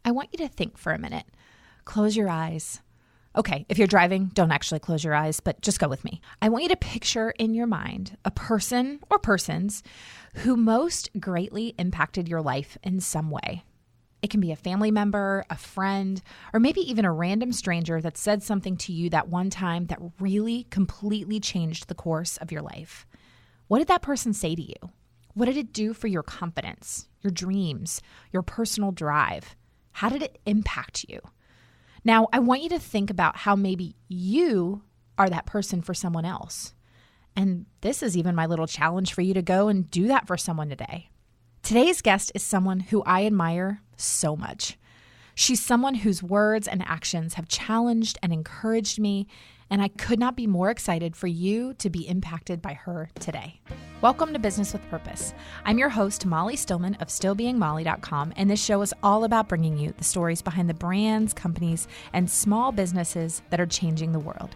I want you to think for a minute. Close your eyes. Okay, if you're driving, don't actually close your eyes, but just go with me. I want you to picture in your mind a person or persons who most greatly impacted your life in some way. It can be a family member, a friend, or maybe even a random stranger that said something to you that one time that really completely changed the course of your life. What did that person say to you? What did it do for your confidence, your dreams, your personal drive? How did it impact you? Now, I want you to think about how maybe you are that person for someone else. And this is even my little challenge for you to go and do that for someone today. Today's guest is someone who I admire so much. She's someone whose words and actions have challenged and encouraged me, and I could not be more excited for you to be impacted by her today. Welcome to Business with Purpose. I'm your host, Molly Stillman of stillbeingmolly.com, and this show is all about bringing you the stories behind the brands, companies, and small businesses that are changing the world.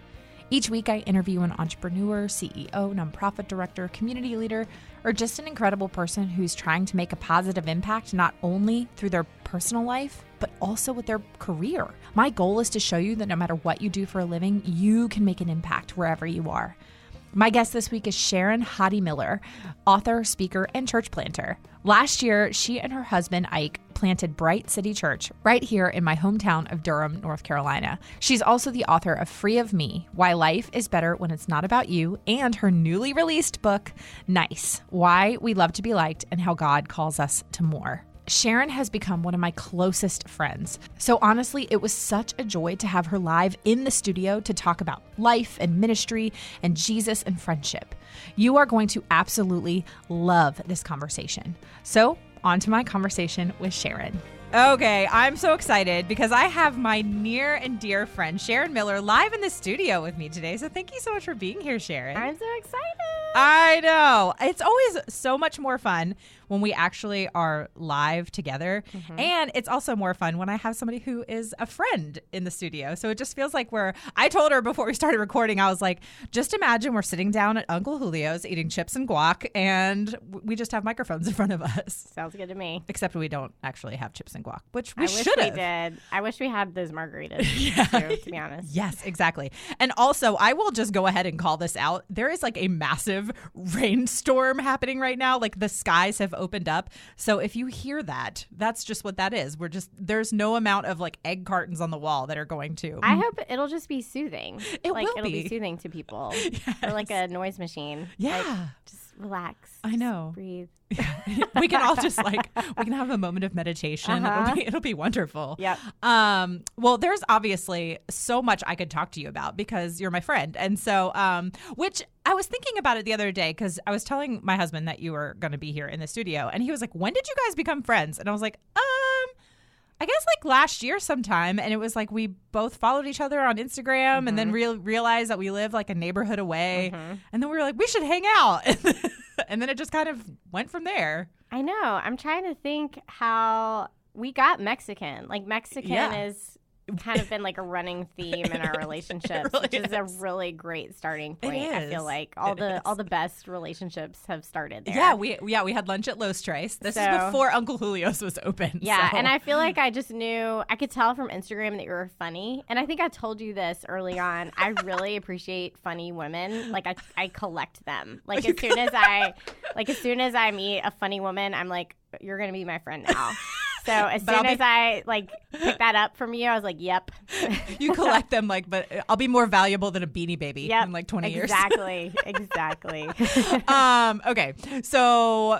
Each week, I interview an entrepreneur, CEO, nonprofit director, community leader, or just an incredible person who's trying to make a positive impact not only through their personal life, but also with their career. My goal is to show you that no matter what you do for a living, you can make an impact wherever you are. My guest this week is Sharon Hodde Miller, author, speaker, and church planter. Last year, she and her husband, Ike, planted Bright City Church right here in my hometown of Durham, North Carolina. She's also the author of Free of Me, Why Life is Better When It's Not About You, and her newly released book, Nice, Why We Love to Be Liked and How God Calls Us to More. Sharon has become one of my closest friends. So honestly, it was such a joy to have her live in the studio to talk about life and ministry and Jesus and friendship. You are going to absolutely love this conversation. So on to my conversation with Sharon. Okay, I'm so excited because I have my near and dear friend, Sharon Miller, live in the studio with me today. So thank you so much for being here, Sharon. I'm so excited. I know. It's always so much more fun when we actually are live together. Mm-hmm. And it's also more fun when I have somebody who is a friend in the studio. So it just feels like I told her before we started recording, I was like, just imagine we're sitting down at Uncle Julio's eating chips and guac, and we just have microphones in front of us. Sounds good to me. Except we don't actually have chips and guac, which we should have. I wish we did. I wish we had those margaritas, too, to be honest. Yes, exactly. And also, I will just go ahead and call this out. There is like a massive rainstorm happening right now. Like the skies have opened up. So if you hear that, that's just what that is. There's no amount of like egg cartons on the wall that are going to. I hope it'll just be soothing. It'll be soothing to people. Yes. Or like a noise machine. Yeah. Like, just relax. I know. Breathe. We can all just we can have a moment of meditation. Uh-huh. It'll be wonderful. Yep. Well, there's obviously so much I could talk to you about because you're my friend. And so, which I was thinking about it the other day because I was telling my husband that you were going to be here in the studio. And he was like, when did you guys become friends? And I was like, I guess like last year sometime. And it was like we both followed each other on Instagram, mm-hmm. and then realized that we live like a neighborhood away. Mm-hmm. And then we were like, we should hang out. And then it just kind of went from there. I know. I'm trying to think how we got Mexican. Like Mexican is kind of been like a running theme in our relationships, really which is a really great starting point. I feel like all the best relationships have started there. Yeah, we had lunch at Los Tres. This is before Uncle Julio's was open. Yeah, so. And I feel like I could tell from Instagram that you were funny. And I think I told you this early on. I really appreciate funny women. Like I collect them. Like as soon as I meet a funny woman, I'm like, you're gonna be my friend now. So as soon as I picked that up from you, I was like, yep. You collect them but I'll be more valuable than a Beanie Baby in like 20 years. Exactly. Okay. So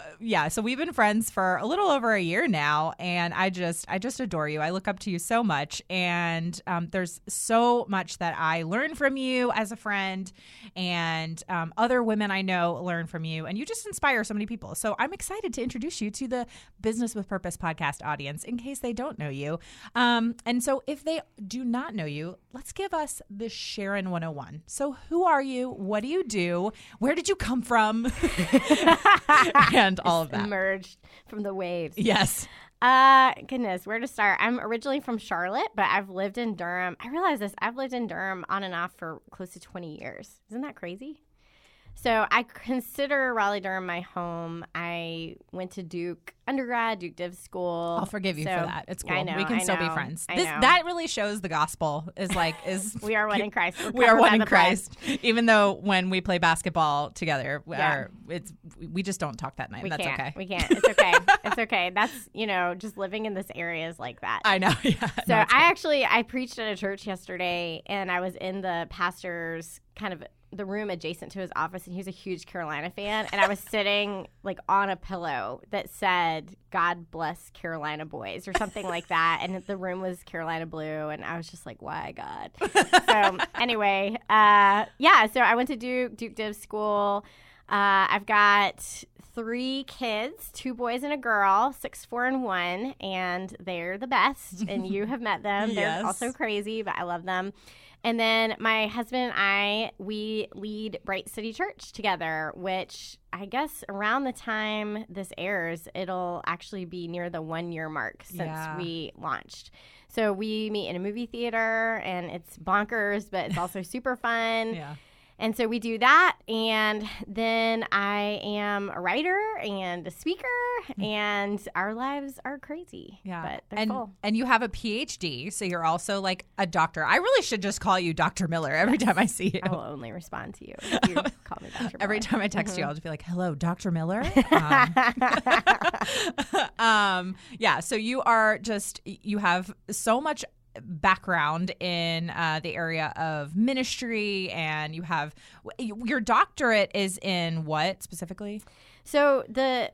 we've been friends for a little over a year now, and I just adore you. I look up to you so much, and there's so much that I learn from you as a friend, and other women I know learn from you, and you just inspire so many people. So I'm excited to introduce you to the Business with Purpose podcast audience in case they don't know you. And so if they do not know you, let's give us the Sharon 101. So who are you? What do you do? Where did you come from? And all of that. Emerged from the waves. Yes. Goodness, where to start? I'm originally from Charlotte, but I've lived in Durham. I realize this. I've lived in Durham on and off for close to 20 years. Isn't that crazy? So I consider Raleigh-Durham my home. I went to Duke undergrad, Duke Div School. I'll forgive you for that. It's cool. I know, we can still be friends. I know. That really shows the gospel is we are one in Christ. We are one in Christ. Even though when we play basketball together, we just don't talk that night. That's okay. We can't. It's okay. It's okay. That's, just living in this area is like that. I know. Yeah. So I preached at a church yesterday, and I was in the pastor's kind of the room adjacent to his office, and he was a huge Carolina fan, and I was sitting like on a pillow that said "God bless Carolina boys" or something like that, and the room was Carolina blue, and I was just like, why God? So anyway, so I went to Duke Div School. I've got 3 kids, 2 boys and a girl, 6, 4, and 1, and they're the best, and you have met them. Yes. They're also crazy, but I love them. And then my husband and I, we lead Bright City Church together, which I guess around the time this airs, it'll actually be near the 1-year mark since we launched. So we meet in a movie theater, and it's bonkers, but it's also super fun. Yeah. And so we do that, and then I am a writer and a speaker, and our lives are crazy. Yeah, but they're full. And you have a PhD, so you're also like a doctor. I really should just call you Dr. Miller every time I see you. I will only respond to you if you call me Dr. Miller. Every time I text you, I'll just be like, "Hello, Dr. Miller." So you have so much background in the area of ministry, and you have your doctorate is in what specifically? So the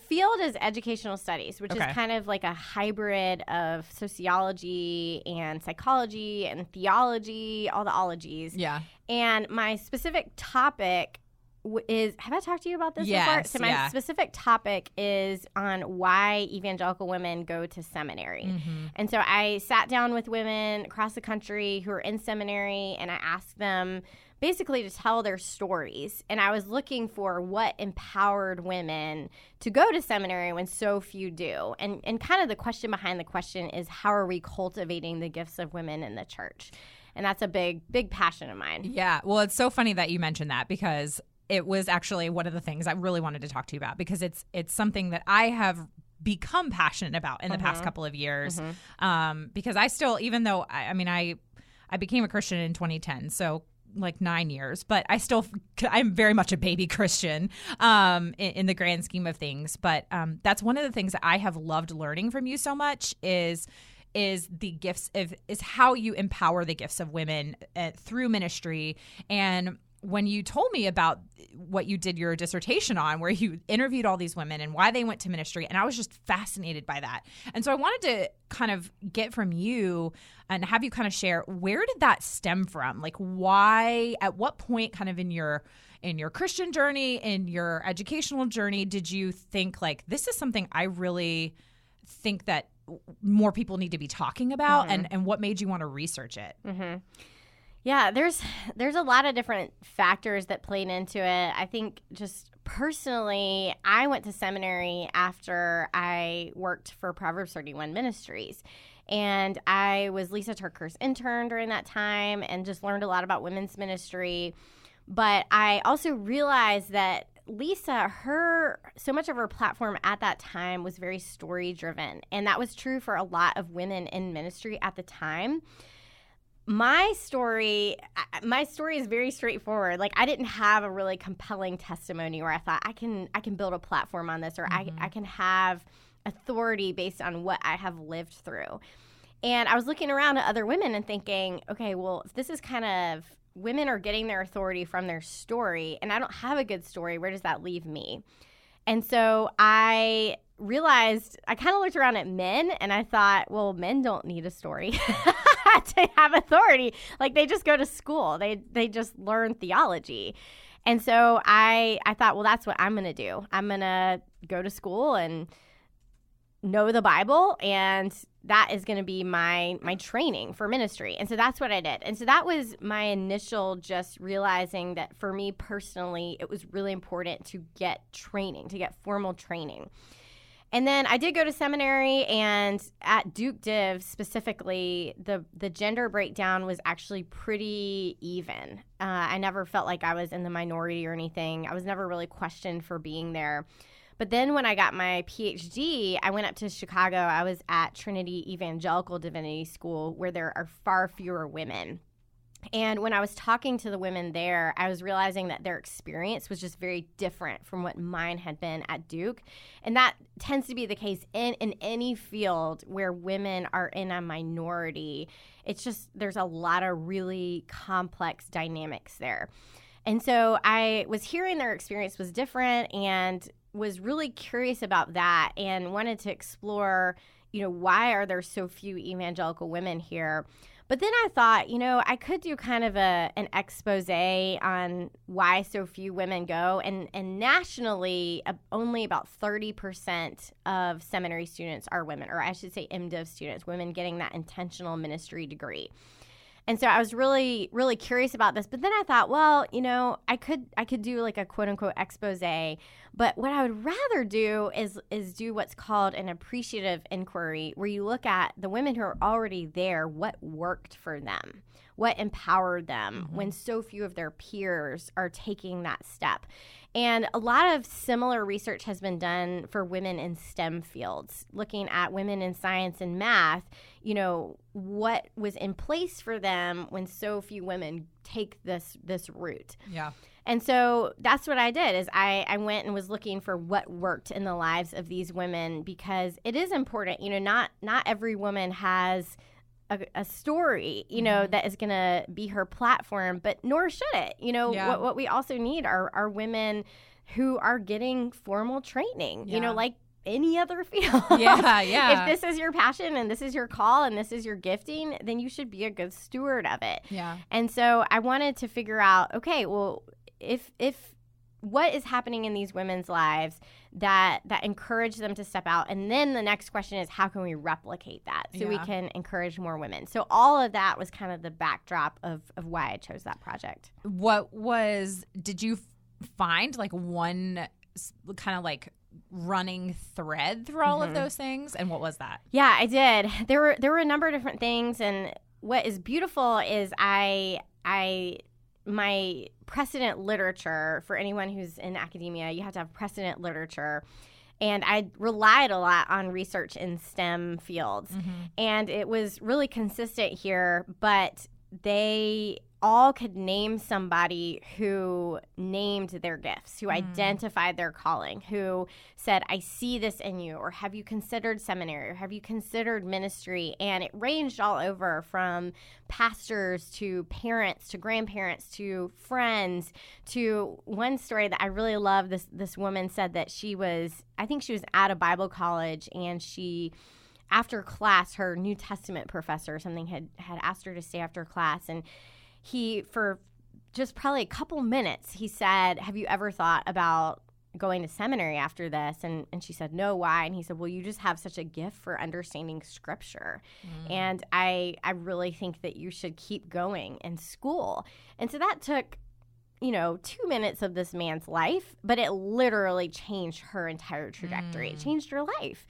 field is educational studies, which is kind of like a hybrid of sociology and psychology and theology, all the ologies. Yeah. And my specific topic is, have I talked to you about this before? So my specific topic is on why evangelical women go to seminary. Mm-hmm. And so I sat down with women across the country who are in seminary, and I asked them basically to tell their stories. And I was looking for what empowered women to go to seminary when so few do. And kind of the question behind the question is, how are we cultivating the gifts of women in the church? And that's a big, big passion of mine. Yeah. Well, it's so funny that you mentioned that, because it was actually one of the things I really wanted to talk to you about, because it's something that I have become passionate about in the past couple of years. Because I still, even though I became a Christian in 2010, so like 9 years, but I'm very much a baby Christian in the grand scheme of things. But that's one of the things that I have loved learning from you so much is the gifts is how you empower the gifts of women through ministry. And when you told me about what you did your dissertation on, where you interviewed all these women and why they went to ministry, and I was just fascinated by that. And so I wanted to kind of get from you and have you kind of share, where did that stem from? Like, why, at what point kind of in your Christian journey, in your educational journey, did you think like, this is something I really think that more people need to be talking about, and what made you want to research it? Mm-hmm. Yeah, there's a lot of different factors that played into it. I think just personally, I went to seminary after I worked for Proverbs 31 Ministries. And I was Lisa Turker's intern during that time and just learned a lot about women's ministry. But I also realized that Lisa, so much of her platform at that time was very story driven. And that was true for a lot of women in ministry at the time. My story is very straightforward. Like, I didn't have a really compelling testimony where I thought I can build a platform on this, or I can have authority based on what I have lived through. And I was looking around at other women and thinking, okay, well, if this is kind of, women are getting their authority from their story, and I don't have a good story, where does that leave me? And so I realized, I kind of looked around at men, and I thought, well, men don't need a story to have authority. Like, they just go to school. They just learn theology. And so I thought, well, that's what I'm going to do. I'm going to go to school and know the Bible, and that is going to be my training for ministry. And so that's what I did. And so that was my initial just realizing that for me personally, it was really important to get training, to get formal training. And then I did go to seminary, and at Duke Div specifically, the gender breakdown was actually pretty even. I never felt like I was in the minority or anything. I was never really questioned for being there. But then when I got my PhD, I went up to Chicago. I was at Trinity Evangelical Divinity School, where there are far fewer women. And when I was talking to the women there, I was realizing that their experience was just very different from what mine had been at Duke. And that tends to be the case in any field where women are in a minority. It's just there's a lot of really complex dynamics there. And so I was hearing their experience was different and was really curious about that and wanted to explore, why are there so few evangelical women here? But then I thought, I could do kind of an expose on why so few women go. And nationally, only about 30% of seminary students are women, or I should say MDiv students, women getting that intentional ministry degree. And so I was really, really curious about this. But then I thought, well, I could do like a quote unquote expose. But what I would rather do is do what's called an appreciative inquiry, where you look at the women who are already there, what worked for them, what empowered them when so few of their peers are taking that step. And a lot of similar research has been done for women in STEM fields, looking at women in science and math, what was in place for them when so few women take this route. Yeah. And so that's what I did is I went and was looking for what worked in the lives of these women, because it is important, not every woman has a story, that is going to be her platform, but nor should it. What we also need are women who are getting formal training, like any other field. Yeah. If this is your passion and this is your call and this is your gifting, then you should be a good steward of it. Yeah. And so I wanted to figure out, okay, well, if what is happening in these women's lives that encourage them to step out? And then the next question is, how can we replicate that so we can encourage more women? So all of that was kind of the backdrop of why I chose that project. Did you find like one kind of like running thread through all of those things? And what was that? Yeah, I did. There were a number of different things. And what is beautiful is my precedent literature, for anyone who's in academia, you have to have precedent literature. And I relied a lot on research in STEM fields. And it was really consistent here, but they all could name somebody who named their gifts, who identified their calling, who said, I see this in you, or have you considered seminary, or have you considered ministry? And it ranged all over from pastors to parents to grandparents to friends to one story that I really love. This woman said that I think she was at a Bible college, and after class, her New Testament professor or something had asked her to stay after class, and he, for just probably a couple minutes, he said, have you ever thought about going to seminary after this? And she said, no, why? And he said, well, you just have such a gift for understanding scripture. And I really think that you should keep going in school. And so that took 2 minutes of this man's life, but it literally changed her entire trajectory. It changed her life.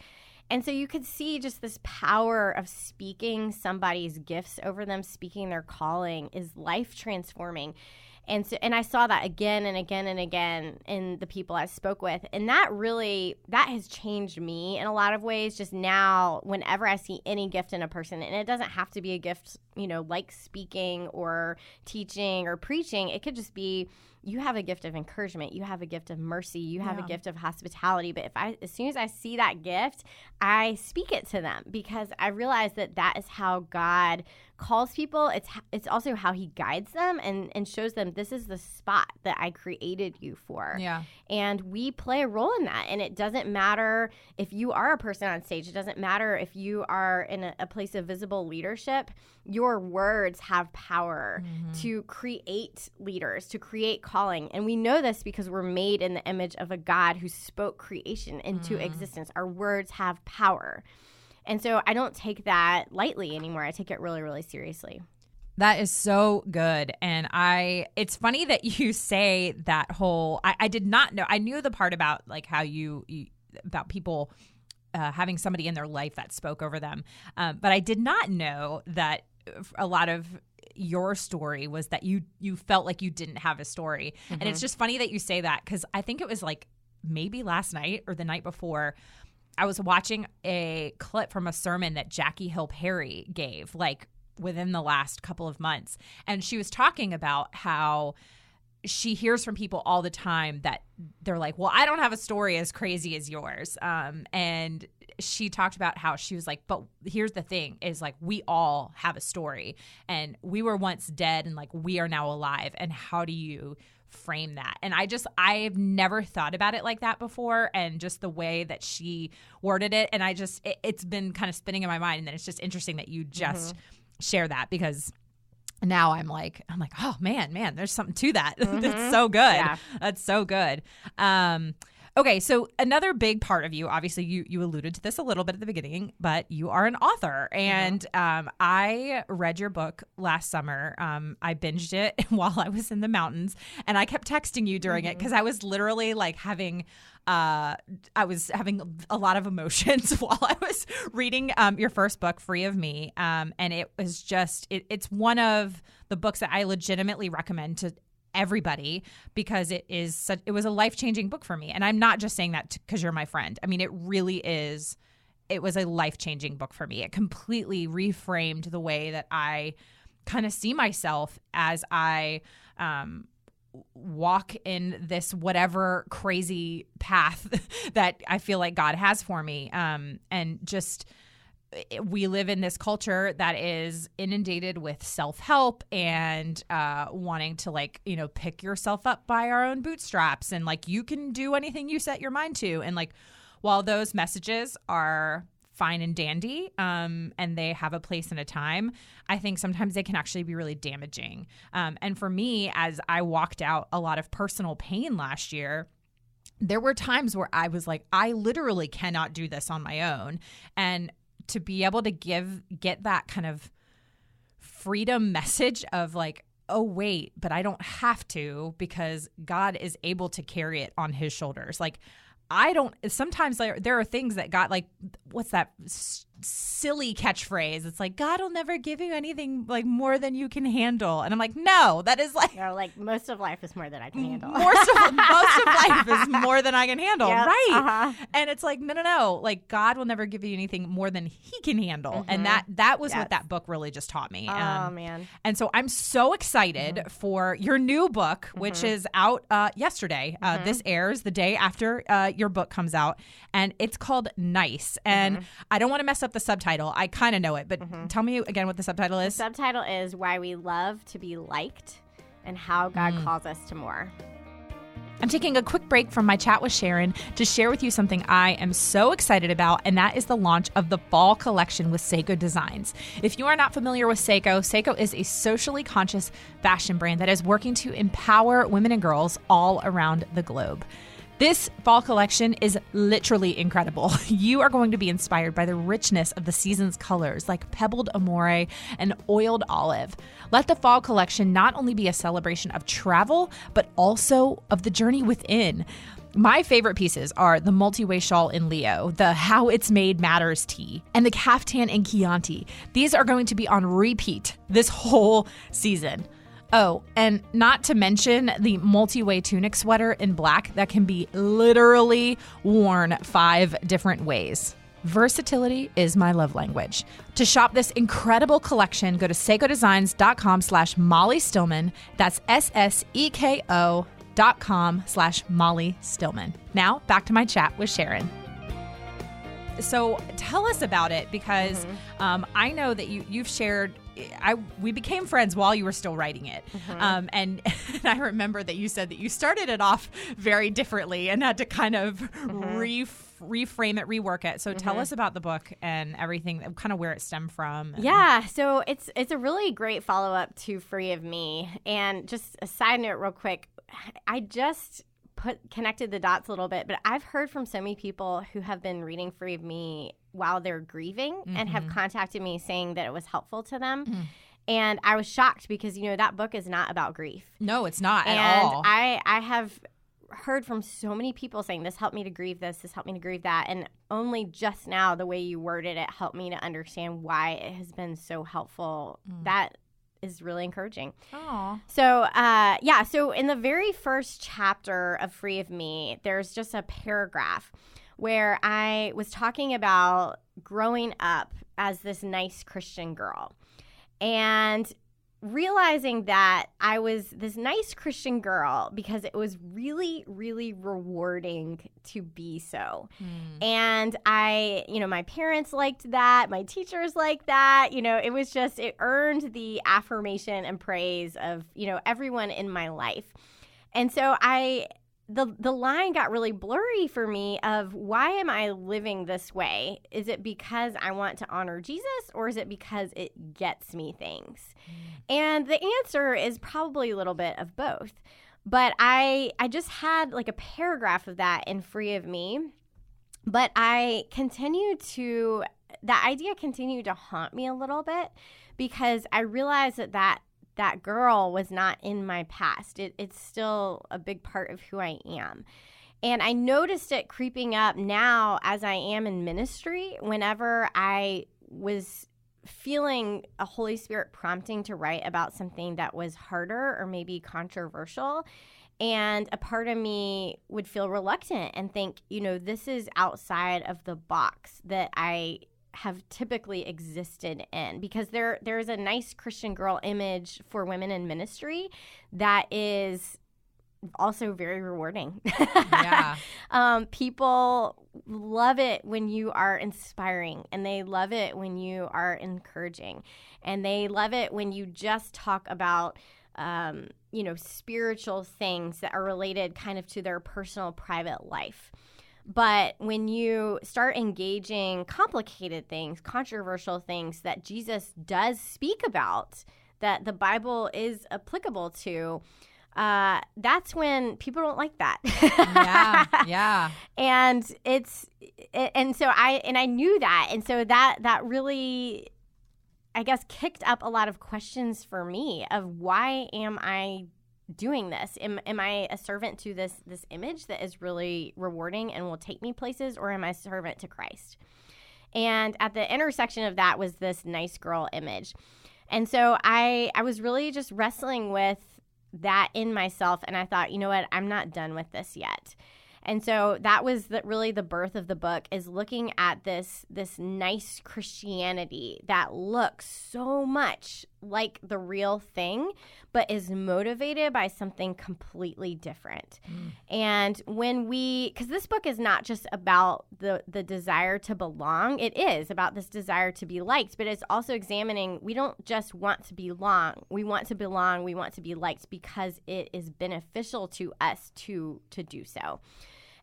And so you could see just this power of speaking somebody's gifts over them, speaking their calling is life transforming. And I saw that again and again and again in the people I spoke with. And that has changed me in a lot of ways. Just now, whenever I see any gift in a person, and it doesn't have to be a gift, like speaking or teaching or preaching. It could just be, you have a gift of encouragement. You have a gift of mercy. You have a gift of hospitality. But as soon as I see that gift, I speak it to them, because I realize that is how God calls people. It's also how he guides them and shows them, this is the spot that I created you for. Yeah. And we play a role in that. And it doesn't matter if you are a person on stage. It doesn't matter if you are in a place of visible leadership. Your words have power to create leaders, to create calling. And we know this because we're made in the image of a God who spoke creation into existence. Our words have power. And so I don't take that lightly anymore. I take it really, really seriously. That is so good. And it's funny that you say that whole, I did not know. I knew the part about like how you about people having somebody in their life that spoke over them. But I did not know that a lot of your story was that you felt like you didn't have a story. And it's just funny that you say that, because I think it was like maybe last night or the night before, I was watching a clip from a sermon that Jackie Hill Perry gave like within the last couple of months. And she was talking about how she hears from people all the time that they're like, well, I don't have a story as crazy as yours. And she talked about how she was like, but here's the thing is like, we all have a story, and we were once dead and like we are now alive. And how do you frame that? And I've never thought about it like that before. And just the way that she worded it. And it's been kind of spinning in my mind. And then it's just interesting that you just share that, because now I'm like, oh man, there's something to that. That's so good. Yeah. That's so good. Okay, so another big part of you, obviously you alluded to this a little bit at the beginning, but you are an author. And I read your book last summer. I binged it while I was in the mountains, and I kept texting you during it because I was literally like having a lot of emotions while I was reading your first book, Free of Me. And it was just, it's one of the books that I legitimately recommend to everybody, because it was a life-changing book for me. And I'm not just saying that because you're my friend. I mean, it really is. It was a life-changing book for me. It completely reframed the way that I kind of see myself as I walk in this whatever crazy path that I feel like God has for me. And just, we live in this culture that is inundated with self-help and wanting to like, pick yourself up by our own bootstraps, and like you can do anything you set your mind to. And like, while those messages are fine and dandy, and they have a place and a time, I think sometimes they can actually be really damaging. And for me, as I walked out a lot of personal pain last year, there were times where I was like, I literally cannot do this on my own. And to be able to get that kind of freedom message of like, oh, wait, but I don't have to, because God is able to carry it on his shoulders. Like, sometimes there are things that God, like, what's that silly catchphrase? It's like, God will never give you anything like more than you can handle. And I'm like, no, that is like, like most of life is more than I can handle. Most of life is more than I can handle. Yep. Right. And it's like, no. Like, God will never give you anything more than he can handle. And that was what that book really just taught me. Oh, man. And so I'm so excited for your new book, which is out yesterday. This airs the day after your book comes out. And it's called Nice. And I don't want to mess up the subtitle. I kind of know it, but tell me again what the subtitle is. The subtitle is Why We Love to Be Liked and How God Calls Us to More. I'm taking a quick break from my chat with Sharon to share with you something I am so excited about, and that is the launch of the fall collection with Seiko Designs. If you are not familiar with Seiko, Seiko is a socially conscious fashion brand that is working to empower women and girls all around the globe. This fall collection is literally incredible. You are going to be inspired by the richness of the season's colors like pebbled amore and oiled olive. Let the fall collection not only be a celebration of travel, but also of the journey within. My favorite pieces are the multi-way shawl in Leo, the How It's Made Matters tee, and the caftan in Chianti. These are going to be on repeat this whole season. Oh, and not to mention the multi-way tunic sweater in black that can be literally worn 5 different ways. Versatility is my love language. To shop this incredible collection, go to seikodesigns.com/Molly Stillman. That's SSEKO.com/Molly Stillman. Now, back to my chat with Sharon. So tell us about it, because I know that you've shared. We became friends while you were still writing it. And I remember that you said that you started it off very differently and had to kind of reframe it, rework it. So tell us about the book and everything, kind of where it stemmed from. Yeah, so it's a really great follow-up to Free of Me. And just a side note real quick, I just connected the dots a little bit, but I've heard from so many people who have been reading Free of Me while they're grieving and have contacted me saying that it was helpful to them. And I was shocked because, that book is not about grief. No, it's not at all. And I have heard from so many people saying, this helped me to grieve this helped me to grieve that. And only just now the way you worded it helped me to understand why it has been so helpful. That is really encouraging. Aww. So, so in the very first chapter of Free of Me, there's just a paragraph where I was talking about growing up as this nice Christian girl and realizing that I was this nice Christian girl because it was really, really rewarding to be so. And my parents liked that. My teachers liked that. It was just, it earned the affirmation and praise of, everyone in my life. And so the line got really blurry for me of why am I living this way? Is it because I want to honor Jesus, or is it because it gets me things? And the answer is probably a little bit of both. But I just had like a paragraph of that in Free of Me. But that idea continued to haunt me a little bit because I realized that girl was not in my past. It's still a big part of who I am. And I noticed it creeping up now as I am in ministry whenever I was feeling a Holy Spirit prompting to write about something that was harder or maybe controversial. And a part of me would feel reluctant and think, this is outside of the box that I have typically existed in, because there's a nice Christian girl image for women in ministry that is also very rewarding. Yeah. People love it when you are inspiring, and they love it when you are encouraging, and they love it when you just talk about spiritual things that are related kind of to their personal private life. But when you start engaging complicated things, controversial things that Jesus does speak about, that the Bible is applicable to, that's when people don't like that. Yeah. And I knew that. And so that really, I guess, kicked up a lot of questions for me of why am I doing this? Am I a servant to this image that is really rewarding and will take me places, or am I a servant to Christ? And at the intersection of that was this nice girl image. And so I was really just wrestling with that in myself, and I thought, you know what, I'm not done with this yet. And so that was really the birth of the book, is looking at this nice Christianity that looks so much like the real thing, but is motivated by something completely different. And because this book is not just about the desire to belong, it is about this desire to be liked, but it's also examining, we don't just want to belong, we want to belong, we want to be liked because it is beneficial to us to do so.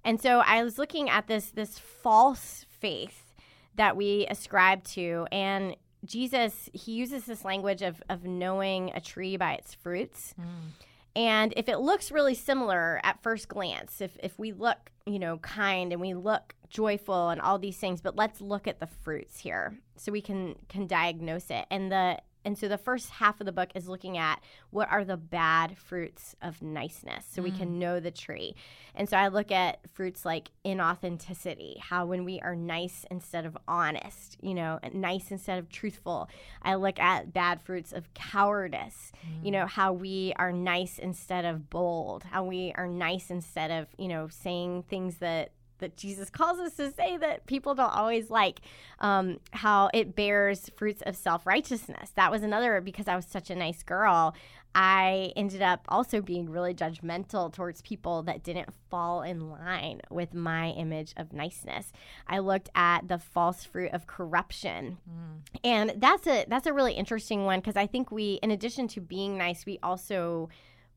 And so I was looking at this false faith that we ascribe to, and Jesus, he uses this language of knowing a tree by its fruits. And if it looks really similar at first glance, if we look, kind and we look joyful and all these things, but let's look at the fruits here so we can diagnose it. And so the first half of the book is looking at what are the bad fruits of niceness so we can know the tree. And so I look at fruits like inauthenticity, how when we are nice instead of honest, nice instead of truthful. I look at bad fruits of cowardice, how we are nice instead of bold, how we are nice instead of, saying things that Jesus calls us to say that people don't always like, how it bears fruits of self-righteousness. That was another, because I was such a nice girl, I ended up also being really judgmental towards people that didn't fall in line with my image of niceness. I looked at the false fruit of corruption. And that's a really interesting one, because I think we, in addition to being nice, we also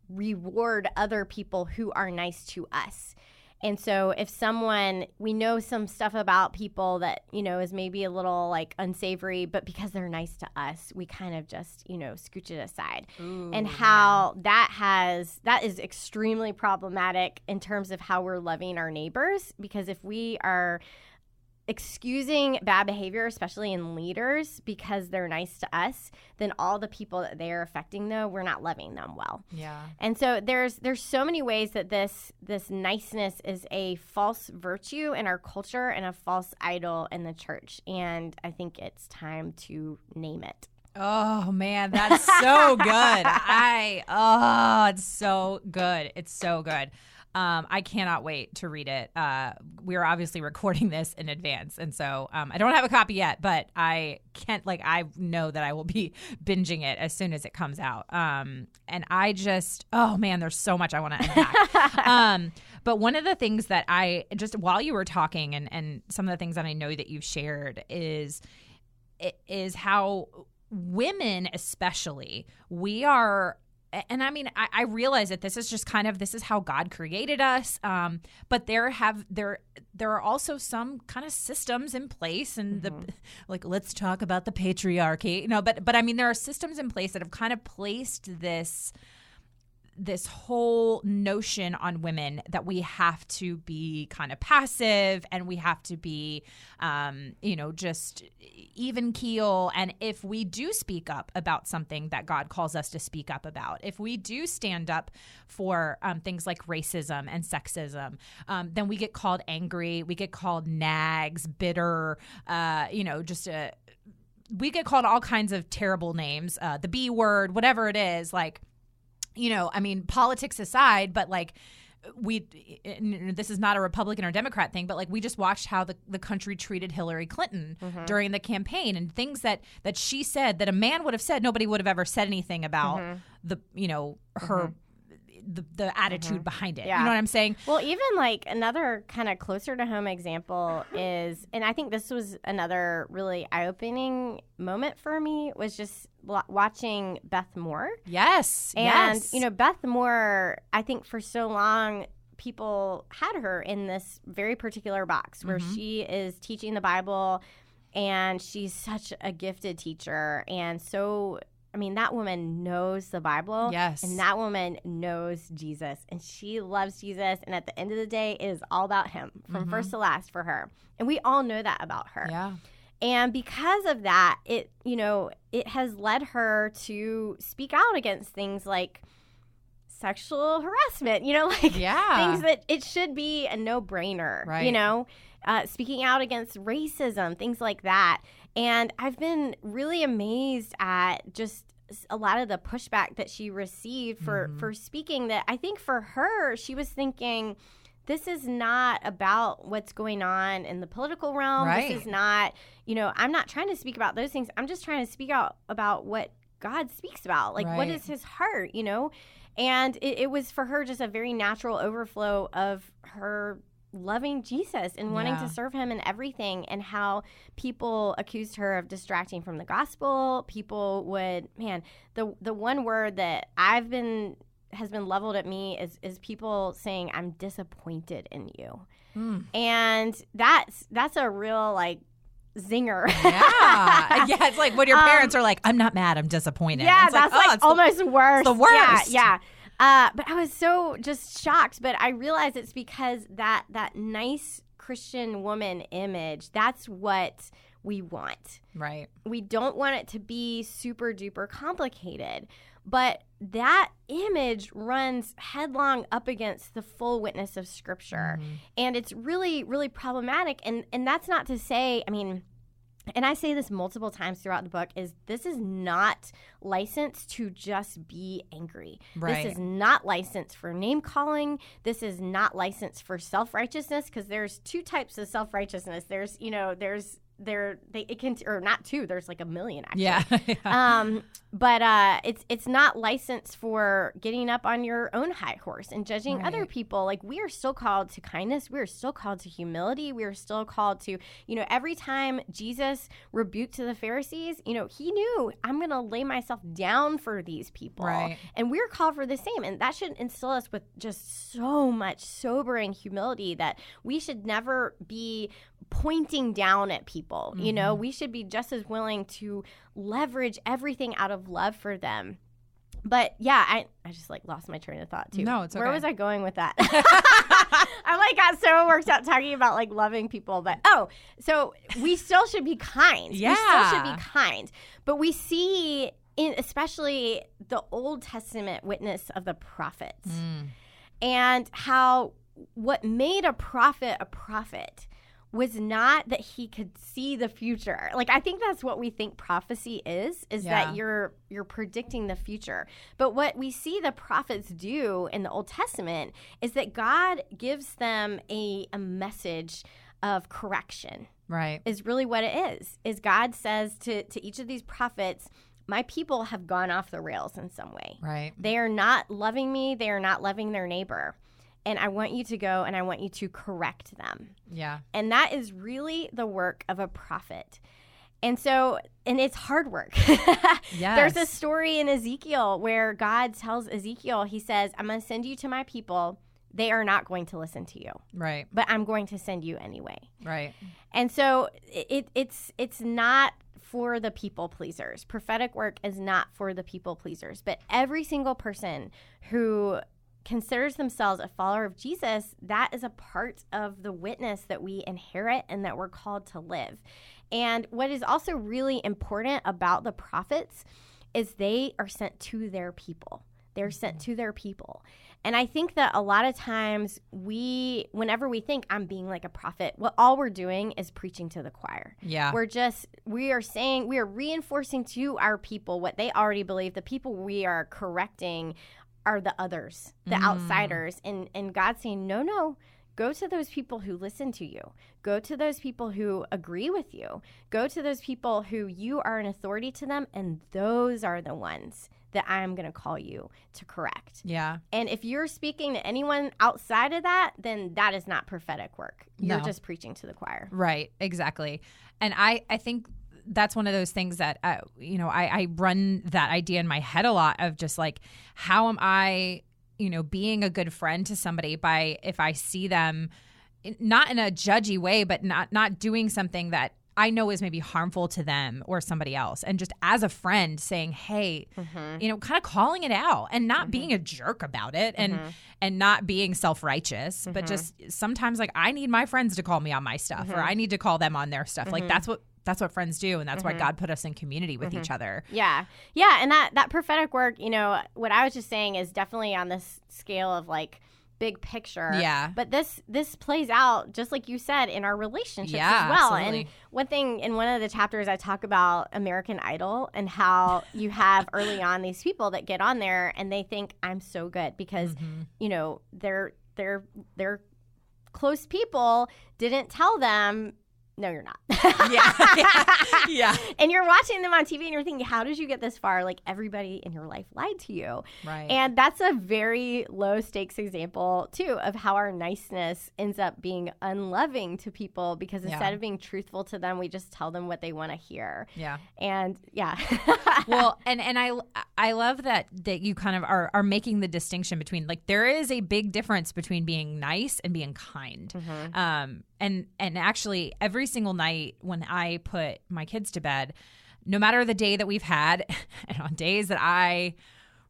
reward other people who are nice to us. And so if we know some stuff about people that, is maybe a little like unsavory, but because they're nice to us, we kind of just, scooch it aside. Ooh, and how that is extremely problematic in terms of how we're loving our neighbors, because if we are excusing bad behavior, especially in leaders, because they're nice to us, then all the people that they are affecting, though, we're not loving them well. Yeah. And so there's so many ways that this niceness is a false virtue in our culture and a false idol in the church. And I think it's time to name it. Oh man, that's so good. It's so good. It's so good. I cannot wait to read it. We are obviously recording this in advance, and so I don't have a copy yet, but I know that I will be binging it as soon as it comes out. And I just, oh man, there's so much I want to unpack. But one of the things that I just, while you were talking, and some of the things that I know that you've shared is how women especially, we are, and I mean, I realize that this is just this is how God created us. But there are also some kind of systems in place, and let's talk about the patriarchy, but I mean, there are systems in place that have kind of placed this whole notion on women that we have to be kind of passive, and we have to be, just even keel. And if we do speak up about something that God calls us to speak up about, if we do stand up for things like racism and sexism, then we get called angry, we get called nags, bitter, we get called all kinds of terrible names, the B word, whatever it is, politics aside, but this is not a Republican or Democrat thing, but we just watched how the country treated Hillary Clinton during the campaign, and things that she said that a man would have said, nobody would have ever said anything about her the attitude behind it. Yeah. You know what I'm saying? Well, even another kind of closer to home example is, and I think this was another really eye-opening moment for me, was just watching Beth Moore. Yes. And, Beth Moore, I think for so long, people had her in this very particular box where she is teaching the Bible, and she's such a gifted teacher. And so, that woman knows the Bible. Yes. And that woman knows Jesus. And she loves Jesus. And at the end of the day, it is all about him from first to last for her. And we all know that about her. Yeah. And because of that, it has led her to speak out against things like sexual harassment, things that it should be a no-brainer, right. Speaking out against racism, things like that. And I've been really amazed at just a lot of the pushback that she received for speaking, that I think for her, she was thinking, this is not about what's going on in the political realm. Right. This is not, I'm not trying to speak about those things. I'm just trying to speak out about what God speaks about. Right. What is his heart, And it was for her just a very natural overflow of her loving Jesus and wanting to serve him in everything, and how people accused her of distracting from the gospel. People would, the one word that has been leveled at me is people saying, I'm disappointed in you. And that's a real zinger. Yeah. It's like when your parents are like, I'm not mad, I'm disappointed. Yeah, it's that's almost worse. The worst. Yeah. But I was so just shocked. But I realized it's because that nice Christian woman image, that's what we want. Right. We don't want it to be super duper complicated. But that image runs headlong up against the full witness of Scripture. And it's really, really problematic. And that's not to say, and I say this multiple times throughout the book, is this is not licensed to just be angry. Right. This is not licensed for name calling. This is not licensed for self-righteousness, because there's two types of self-righteousness. There's like a million actually. Yeah. But it's not licensed for getting up on your own high horse and judging other people. We are still called to kindness. We are still called to humility. We are still called to, every time Jesus rebuked the Pharisees, he knew, I'm going to lay myself down for these people. Right. And we're called for the same. And that should instill us with just so much sobering humility, that we should never be pointing down at people. We should be just as willing to leverage everything out of love for them. But yeah, I just like lost my train of thought too. No, it's okay. Where was I going with that? I like got so worked up talking about like loving people, but so we still should be kind. Yeah. We still should be kind. But we see in especially the Old Testament witness of the prophets and how what made a prophet was not that he could see the future. Like, I think that's what we think prophecy is that you're predicting the future. But what we see the prophets do in the Old Testament is that God gives them a message of correction. Right. Is really what it is God says to each of these prophets, my people have gone off the rails in some way. Right. They are not loving me. They are not loving their neighbor. And I want you to go and I want you to correct them. Yeah. And that is really the work of a prophet. And it's hard work. Yes. There's a story in Ezekiel where God tells Ezekiel, he says, I'm going to send you to my people. They are not going to listen to you. Right. But I'm going to send you anyway. Right. And so it's not for the people pleasers. Prophetic work is not for the people pleasers. But every single person who considers themselves a follower of Jesus, that is a part of the witness that we inherit and that we're called to live. And what is also really important about the prophets is they are sent to their people. They're sent to their people. And I think that a lot of times whenever we think I'm being like a prophet, all we're doing is preaching to the choir. Yeah. We are reinforcing to our people what they already believe. The people we are correcting are the others, the outsiders. And God's saying, no, go to those people who listen to you. Go to those people who agree with you. Go to those people who you are an authority to them. And those are the ones that I'm going to call you to correct. Yeah. And if you're speaking to anyone outside of that, then that is not prophetic work. You're just preaching to the choir. Right. Exactly. And I think that's one of those things that, I run that idea in my head a lot of just like, how am I, being a good friend to somebody by if I see them not in a judgy way, but not doing something that I know is maybe harmful to them or somebody else. And just as a friend saying, hey, kind of calling it out and not being a jerk about it and not being self-righteous, but just sometimes like I need my friends to call me on my stuff or I need to call them on their stuff. Like that's what friends do. And that's why God put us in community with each other. Yeah. Yeah. And that prophetic work, what I was just saying is definitely on this scale of like big picture. Yeah. But this plays out, just like you said, in our relationships as well. Absolutely. And one thing in one of the chapters, I talk about American Idol and how you have early on these people that get on there and they think I'm so good because, they're close people didn't tell them, no, you're not. Yeah. And you're watching them on TV and you're thinking, how did you get this far? Like everybody in your life lied to you. Right. And that's a very low stakes example too of how our niceness ends up being unloving to people because instead of being truthful to them, we just tell them what they want to hear. Yeah. And Well, and I love that you kind of are making the distinction between like there is a big difference between being nice and being kind. And actually every single night when I put my kids to bed, no matter the day that we've had, and on days that I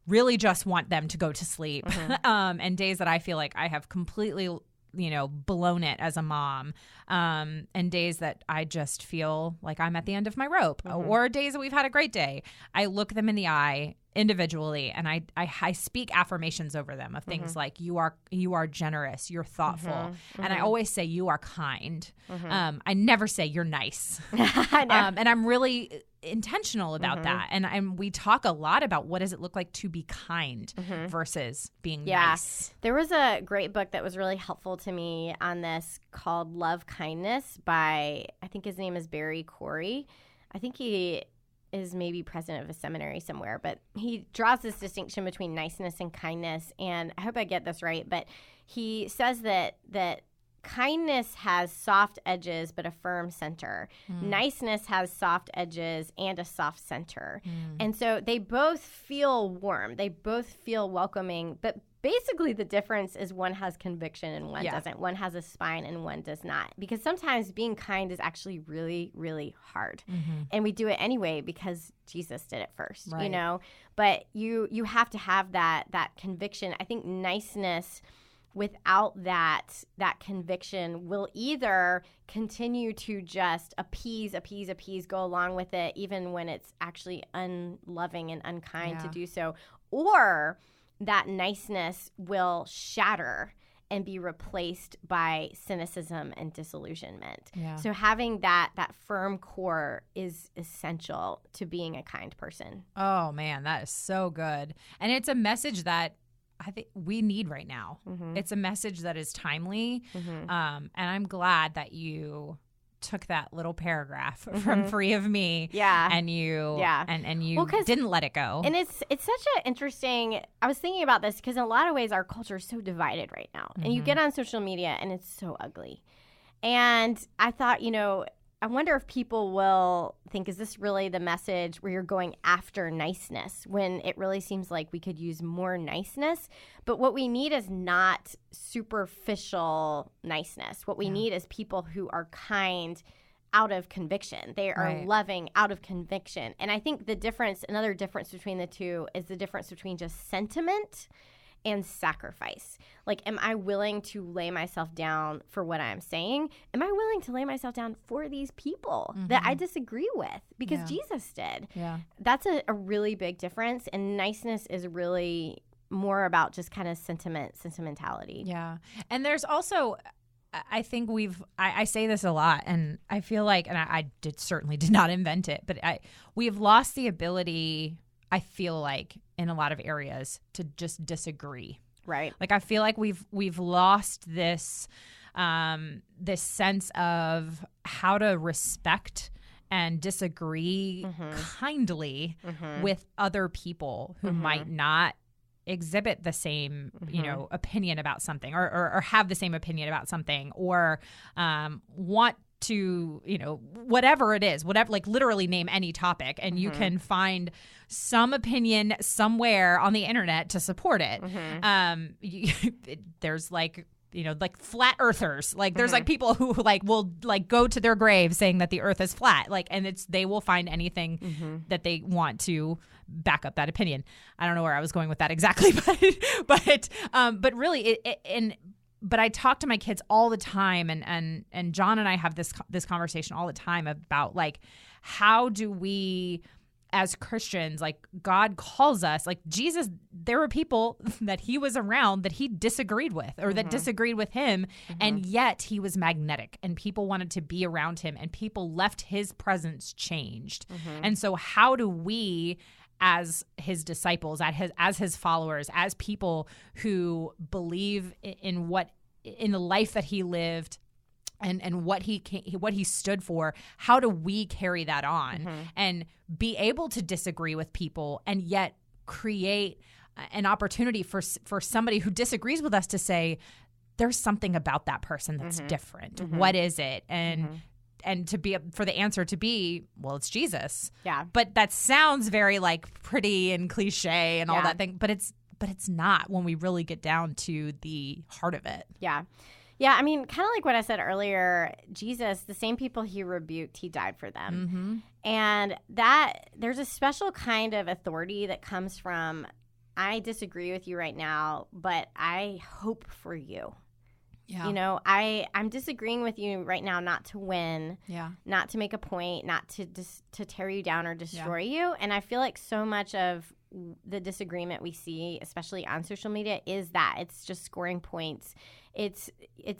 really just want them to go to sleep, and days that I feel like I have completely, blown it as a mom, and days that I just feel like I'm at the end of my rope, or days that we've had a great day, I look them in the eye individually and I speak affirmations over them of things like you are generous, you're thoughtful, and I always say you are kind. I never say you're nice. And I'm really intentional about that. And we talk a lot about what does it look like to be kind versus being nice. There was a great book that was really helpful to me on this called Love Kindness by, I think his name is Barry Corey. I think he is maybe president of a seminary somewhere, but he draws this distinction between niceness and kindness. And I hope I get this right, but he says that kindness has soft edges but a firm center. Niceness has soft edges and a soft center. And so they both feel warm. They both feel welcoming, but basically the difference is one has conviction and one Yeah. doesn't. One has a spine and one does not. Because sometimes being kind is actually really, really hard. And we do it anyway because Jesus did it first, you Right. know? But you have to have that conviction. I think niceness without that conviction will either continue to just appease, go along with it, even when it's actually unloving and unkind to do so, or that niceness will shatter and be replaced by cynicism and disillusionment. Yeah. So having that firm core is essential to being a kind person. Oh, man, that is so good. And it's a message that I think we need right now. It's a message that is timely. And I'm glad that you took that little paragraph from Free of Me. Yeah. And you and you didn't let it go. And it's such an interesting, I was thinking about this because in a lot of ways our culture is so divided right now. And you get on social media and it's so ugly. And I thought, I wonder if people will think, is this really the message where you're going after niceness when it really seems like we could use more niceness? But what we need is not superficial niceness. What we need is people who are kind out of conviction. They are loving out of conviction. And I think another difference between the two is the difference between just sentiment and sacrifice. Like, am I willing to lay myself down for what I'm saying? Am I willing to lay myself down for these people that I disagree with? Because Jesus did. Yeah. That's a really big difference. And niceness is really more about just kind of sentimentality. Yeah. And there's also, I think I say this a lot, and I feel like, and I certainly did not invent it, but we've lost the ability, I feel like, in a lot of areas to just disagree. Right. Like, I feel like we've lost this sense of how to respect and disagree kindly with other people who might not exhibit the same, opinion about something or have the same opinion about something or want to, whatever it is, like literally name any topic, and you can find some opinion somewhere on the internet to support it. There's like flat earthers, like there's like people who like will like go to their grave saying that the earth is flat, like, and they will find anything that they want to back up that opinion. I don't know where I was going with that exactly, but really but I talk to my kids all the time, and John and I have this conversation all the time about like, how do we as Christians, like, God calls us, like Jesus, there were people that he was around that he disagreed with or that disagreed with him, and yet he was magnetic and people wanted to be around him and people left his presence changed. And so how do we, as his disciples, as his followers, as people who believe in the life that he lived and what he stood for, how do we carry that on and be able to disagree with people and yet create an opportunity for somebody who disagrees with us to say, there's something about that person that's different. What is it? And to be, for the answer to be, well, it's Jesus. Yeah. But that sounds very like pretty and cliche and all that thing, but it's not when we really get down to the heart of it. Yeah. Yeah, I mean, kind of like what I said earlier, Jesus, the same people he rebuked, he died for them. And that there's a special kind of authority that comes from, I disagree with you right now, but I hope for you. Yeah. I'm disagreeing with you right now not to win, not to make a point, not to tear you down or destroy you. And I feel like so much of the disagreement we see, especially on social media, is that it's just scoring points. It's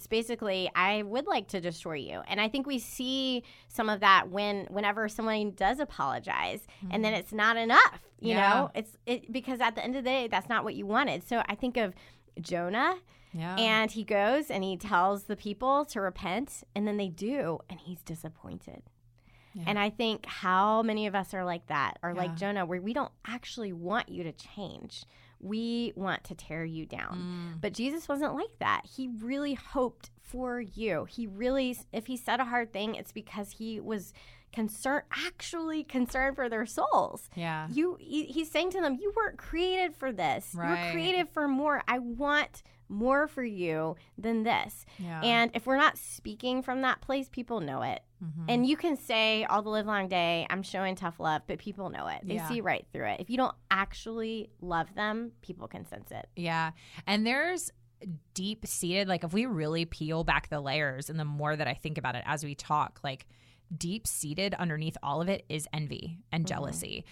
basically, I would like to destroy you. And I think we see some of that whenever someone does apologize, and then it's not enough, you know? Because at the end of the day, that's not what you wanted. So I think of Jonah, and he goes and he tells the people to repent, and then they do, and he's disappointed. Yeah. And I think how many of us are like that, or like Jonah, where we don't actually want you to change. We want to tear you down. But Jesus wasn't like that. He really hoped for you. He really, if he said a hard thing, it's because he was actually concerned for their souls. Yeah. He's saying to them, you weren't created for this. Right. You were created for more. I want more for you than this. Yeah. And if we're not speaking from that place, people know it. Mm-hmm. And you can say all the live long day, I'm showing tough love, but people know it. They see right through it. If you don't actually love them, people can sense it. Yeah. And there's deep seated, like if we really peel back the layers, and the more that I think about it as we talk, like deep seated underneath all of it is envy and jealousy.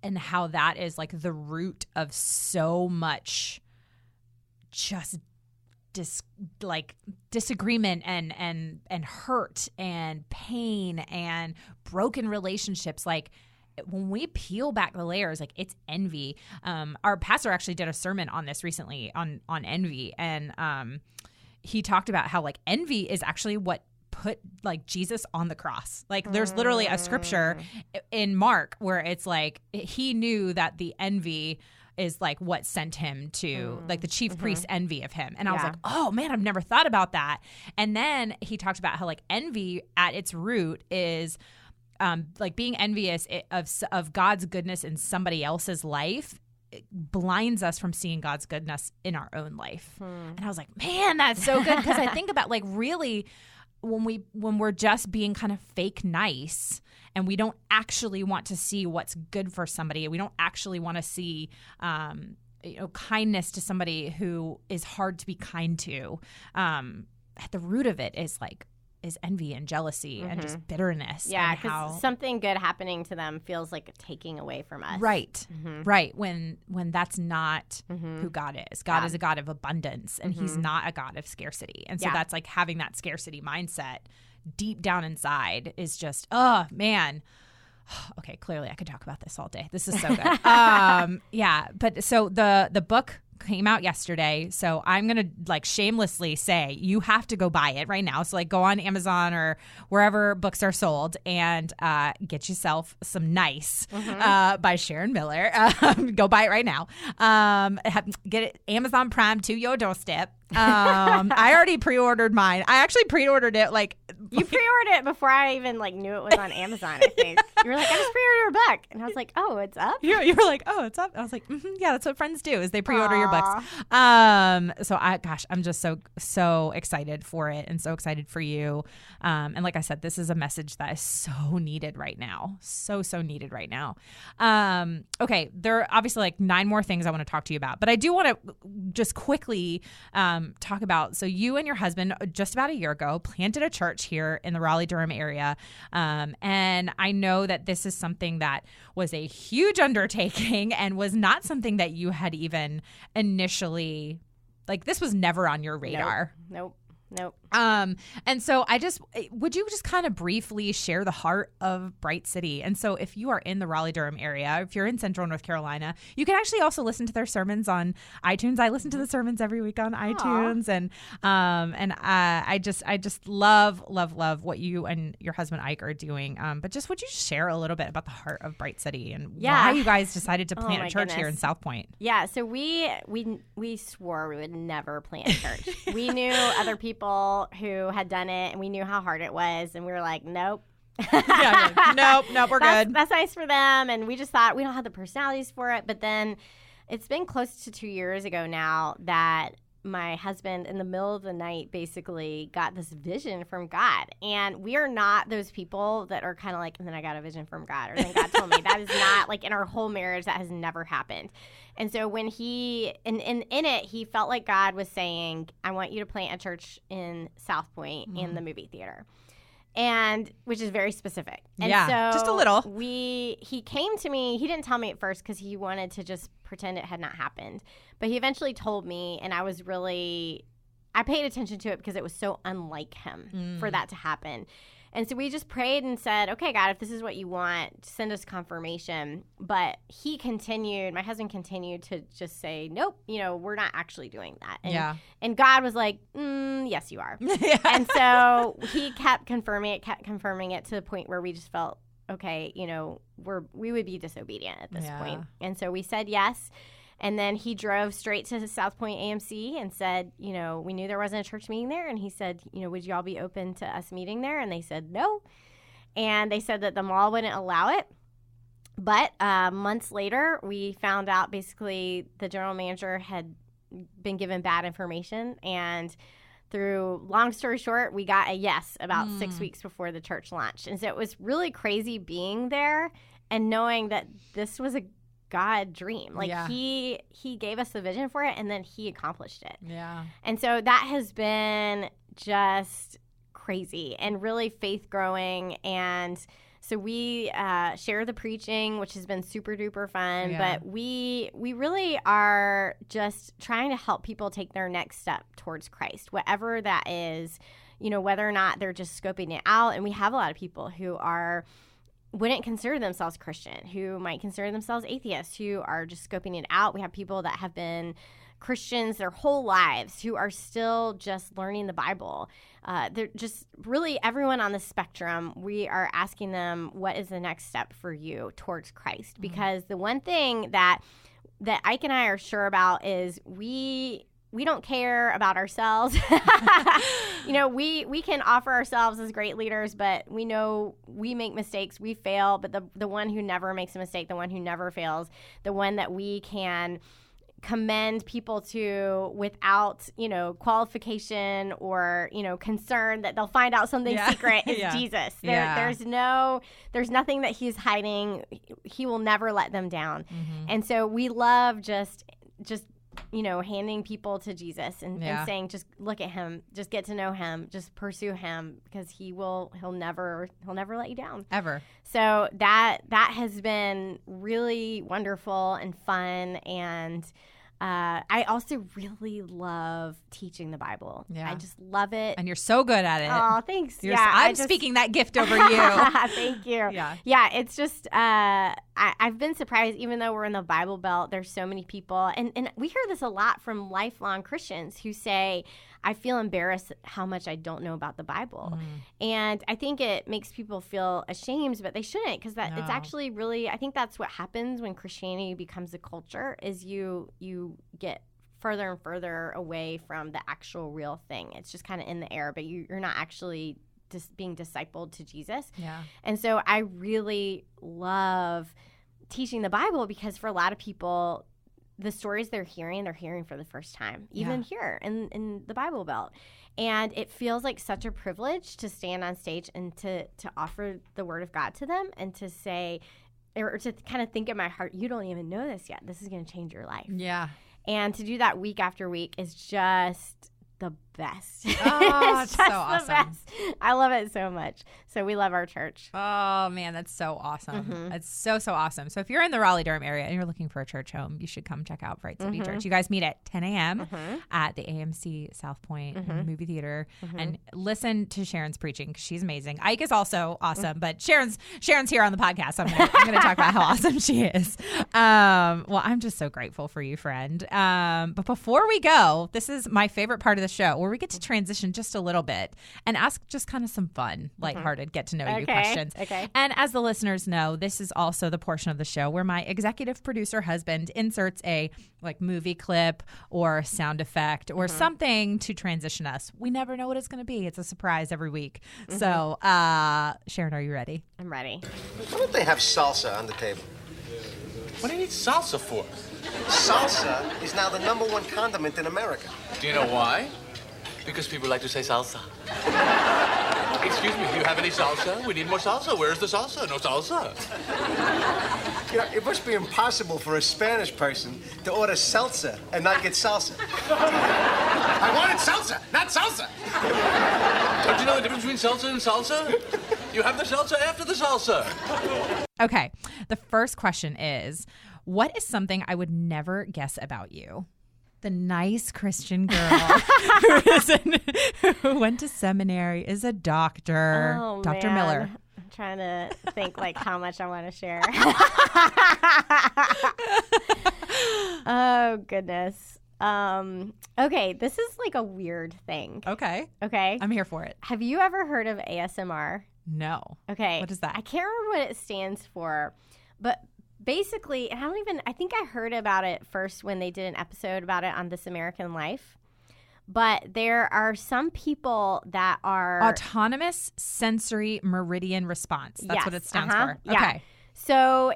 And how that is like the root of so much just disagreement and hurt and pain and broken relationships. Like when we peel back the layers, like it's envy. Our pastor actually did a sermon on this recently on envy. And he talked about how like envy is actually what put like Jesus on the cross. Like there's literally a scripture in Mark where it's like he knew that the envy is like what sent him to like the chief priest's envy of him. And I was like, oh man, I've never thought about that. And then he talked about how like envy at its root is like being envious of God's goodness in somebody else's life. It blinds us from seeing God's goodness in our own life. And I was like, man, that's so good. Because I think about like really when we're just being kind of fake nice and we don't actually want to see what's good for somebody, we don't actually want to see kindness to somebody who is hard to be kind to, at the root of it is envy and jealousy and just bitterness. Yeah, because something good happening to them feels like taking away from us. Right, right. When that's not who God is. God is a God of abundance, and he's not a God of scarcity. And so that's like having that scarcity mindset deep down inside is just, oh, man. Okay, clearly I could talk about this all day. This is so good. Yeah, but so the book came out yesterday, so I'm gonna like shamelessly say you have to go buy it right now. So like go on Amazon or wherever books are sold and get yourself some Nice by Sharon Miller. Go buy it right now. Get it Amazon Prime to your doorstep. I already pre-ordered mine. I actually pre-ordered it like you pre-ordered it before I even like knew it was on Amazon. I think you were like, I just pre-ordered a book, and I was like, oh, it's up. You were like, oh, it's up. I was like, yeah, that's what friends do is they pre-order your books. So I'm just so excited for it and so excited for you. And like I said, this is a message that is so needed right now. So needed right now. Okay, there are obviously like 9 more things I want to talk to you about, but I do want to just quickly talk about, so you and your husband just about a year ago planted a church here in the Raleigh-Durham area. And I know that this is something that was a huge undertaking and was not something that you had even initially, like this was never on your radar. Nope. And so would you just kind of briefly share the heart of Bright City? And so if you are in the Raleigh-Durham area, if you're in Central North Carolina, you can actually also listen to their sermons on iTunes. I listen to the sermons every week on iTunes. And I just love what you and your husband Ike are doing. But just would you share a little bit about the heart of Bright City and why you guys decided to plant a church here in South Pointe? Yeah, so we swore we would never plant a church. We knew other people who had done it, and we knew how hard it was, and we were like, nope. Nope, we're good. That's nice for them, and we just thought we don't have the personalities for it. But then it's been close to 2 years ago now that my husband in the middle of the night basically got this vision from God. And we are not those people that are kind of like, and then I got a vision from God, or then God told me. That is not like in our whole marriage, that has never happened. And so when he, in it, he felt like God was saying, I want you to plant a church in South Pointe in the movie theater. And which is very specific. And so just a little. He came to me. He didn't tell me at first because he wanted to just pretend it had not happened. But he eventually told me, and I paid attention to it because it was so unlike him for that to happen. And so we just prayed and said, okay, God, if this is what you want, send us confirmation. But my husband continued to just say, nope, we're not actually doing that. And God was like, yes, you are. And so he kept confirming it to the point where we just felt, okay, we would be disobedient at this point. And so we said yes. And then he drove straight to South Pointe AMC and said, you know, we knew there wasn't a church meeting there. And he said, you know, would y'all be open to us meeting there? And they said no. And they said that the mall wouldn't allow it. But months later, we found out basically the general manager had been given bad information. And through, long story short, we got a yes about 6 weeks before the church launched. And so it was really crazy being there and knowing that this was a God dream. Like he gave us the vision for it, and then he accomplished it. Yeah. And so that has been just crazy and really faith growing. And so we share the preaching, which has been super duper fun. But we really are just trying to help people take their next step towards Christ, whatever that is, you know, whether or not they're just scoping it out. And we have a lot of people who wouldn't consider themselves Christian, who might consider themselves atheists, who are just scoping it out. We have people that have been Christians their whole lives who are still just learning the Bible. They're just really everyone on the spectrum. We are asking them, what is the next step for you towards Christ? Because the one thing that Ike and I are sure about is we don't care about ourselves. You know, we can offer ourselves as great leaders, but we know we make mistakes, we fail. But the one who never makes a mistake, the one who never fails, the one that we can commend people to without, you know, qualification or, you know, concern that they'll find out something secret is Jesus. There's nothing that he's hiding. He will never let them down. And so we love just you know, handing people to Jesus and saying, just look at him, just get to know him, just pursue him, because he'll never let you down ever. So that has been really wonderful and fun. And I also really love teaching the Bible. I just love it. And you're so good at it. Oh, thanks. I'm speaking that gift over you. Thank you. Yeah, it's just I've been surprised, even though we're in the Bible Belt, there's so many people. And we hear this a lot from lifelong Christians who say, I feel embarrassed how much I don't know about the Bible. And I think it makes people feel ashamed, but they shouldn't, because it's actually really, I think that's what happens when Christianity becomes a culture, is you get further and further away from the actual real thing. It's just kind of in the air, but you're not actually just being discipled to Jesus. And so I really love teaching the Bible, because for a lot of people, the stories they're hearing for the first time, even here in the Bible Belt. And it feels like such a privilege to stand on stage and to offer the word of God to them, and to say, or to kind of think in my heart, you don't even know this yet. This is going to change your life. And to do that week after week is just the best. Oh, it's so awesome. The best. I love it so much. So we love our church. Oh, man, that's so awesome. It's so awesome. So if you're in the Raleigh-Durham area and you're looking for a church home, you should come check out Bright City Church. You guys meet at 10 a.m. at the AMC South Point movie theater, and listen to Sharon's preaching, because she's amazing. Ike is also awesome, but Sharon's here on the podcast, so I'm gonna talk about how awesome she is. Well, I'm just so grateful for you, friend. But before we go, this is my favorite part of the show, where we get to transition just a little bit and ask just kind of some fun, lighthearted, get to know you questions. And as the listeners know, this is also the portion of the show where my executive producer husband inserts a movie clip or sound effect or something to transition us. We never know what it's going to be. It's a surprise every week. So, Sharon, are you ready? I'm ready. Why don't they have salsa on the table? What do you need salsa for? Salsa is now the #1 condiment in America. Do you know why? Because people like to say salsa. Excuse me, do you have any salsa? We need more salsa. Where's the salsa? No salsa. You know, it must be impossible for a Spanish person to order salsa and not get salsa. I wanted salsa, not salsa. Don't you know the difference between salsa and salsa? You have the salsa after the salsa. Okay, the first question is, what is something I would never guess about you? The nice Christian girl who went to seminary, is a doctor. Oh, Dr. man. Miller. I'm trying to think how much I want to share. Oh, goodness. Okay, this is a weird thing. Okay. Okay. I'm here for it. Have you ever heard of ASMR? No. Okay. What is that? I can't remember what it stands for, but basically, and I think I heard about it first when they did an episode about it on This American Life. But there are some people that are autonomous sensory meridian response. That's what it stands for. Yeah. Okay. So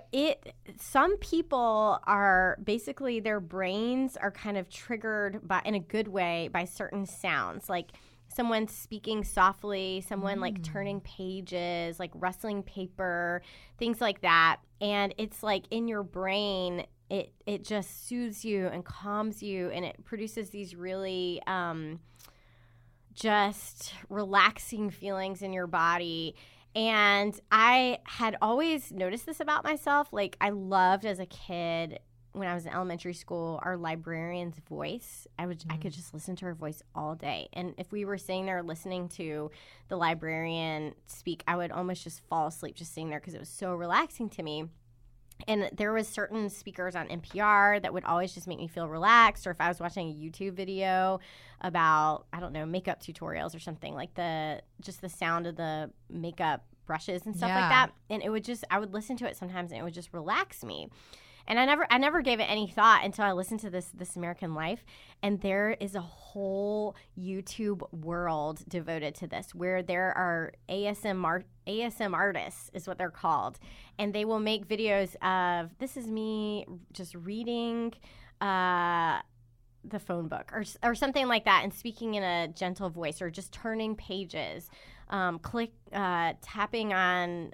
some people are basically their brains are kind of triggered in a good way by certain sounds, like someone speaking softly, someone like turning pages, like rustling paper, things like that. And it's like in your brain, it just soothes you and calms you, and it produces these really just relaxing feelings in your body. And I had always noticed this about myself. Like, I loved as a kid, when I was in elementary school, our librarian's voice. I could just listen to her voice all day. And if we were sitting there listening to the librarian speak, I would almost just fall asleep just sitting there because it was so relaxing to me. And there was certain speakers on NPR that would always just make me feel relaxed. Or if I was watching a YouTube video about, I don't know, makeup tutorials or something, like the sound of the makeup brushes and stuff like that. And I would listen to it sometimes and it would just relax me. And I never gave it any thought until I listened to This American Life. And there is a whole YouTube world devoted to this, where there are ASM artists is what they're called. And they will make videos of, this is me just reading the phone book or something like that, and speaking in a gentle voice, or just turning pages, tapping on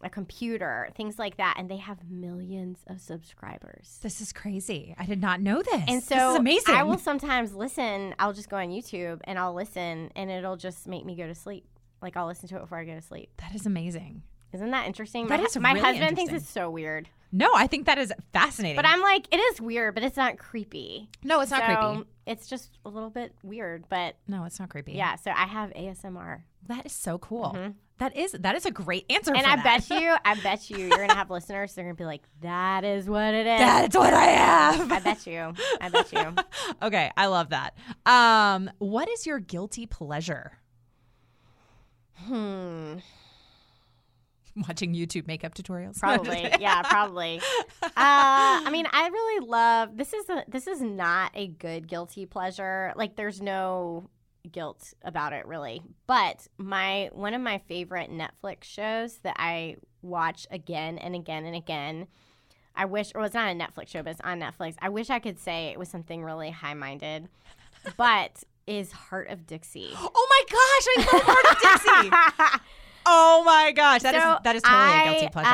a computer, things like that. And they have millions of subscribers. This is crazy. I did not know this. And so this is amazing. I will sometimes listen. I'll just go on YouTube and I'll listen, and it'll just make me go to sleep. Like, I'll listen to it before I go to sleep. That is amazing. Isn't that interesting? That is my really husband thinks interesting. it's so weird. No, I think that is fascinating. But I'm like, it is weird, but it's not creepy. No, it's not creepy. It's just a little bit weird, but no, it's not creepy. yeah. So I have ASMR. That is so cool. Mm-hmm. That is a great answer. And for I that. bet you, you're gonna have listeners. They're gonna be like, that is what it is. That's what I have. I bet you. Okay, I love that. What is your guilty pleasure? Watching YouTube makeup tutorials. Probably. Yeah, probably. I mean, I really love, this is not a good guilty pleasure. Like, there's no guilt about it, really. But one of my favorite Netflix shows that I watch again and again and again, I wish, or it's not a Netflix show, but it's on Netflix. I wish I could say it was something really high-minded, but is Heart of Dixie. Oh my gosh, I love Heart of Dixie. Oh my gosh, that is totally a guilty pleasure.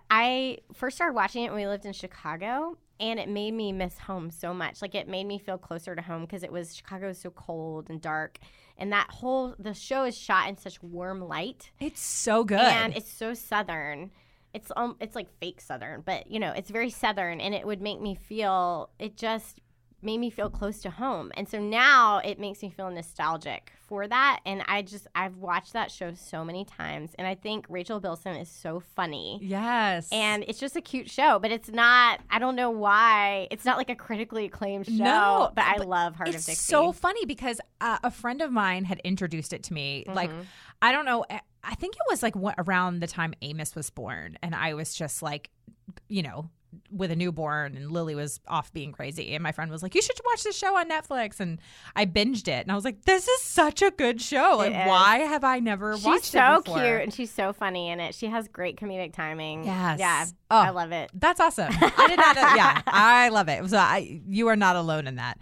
I first started watching it when we lived in Chicago, and it made me miss home so much. Like, it made me feel closer to home because Chicago is so cold and dark, and the show is shot in such warm light. It's so good, and it's so Southern. It's like fake Southern, but it's very Southern, and it would make me feel. It just made me feel close to home. And so now it makes me feel nostalgic for that. And I've watched that show so many times. And I think Rachel Bilson is so funny. Yes. And it's just a cute show, but it's not, I don't know why. It's not like a critically acclaimed show, but I love Heart of Dixie. It's so funny because a friend of mine had introduced it to me. Mm-hmm. Like, I don't know. I think it was like around the time Amos was born. And I was just like, with a newborn, and Lily was off being crazy, and my friend was like, you should watch this show on Netflix, and I binged it, and I was like, this is such a good show. Like, why have I never watched it before? She's so cute, and she's so funny in it. She has great comedic timing. Yes. Yeah. Oh, I love it. That's awesome. I did not know. Yeah, I love it. So you are not alone in that.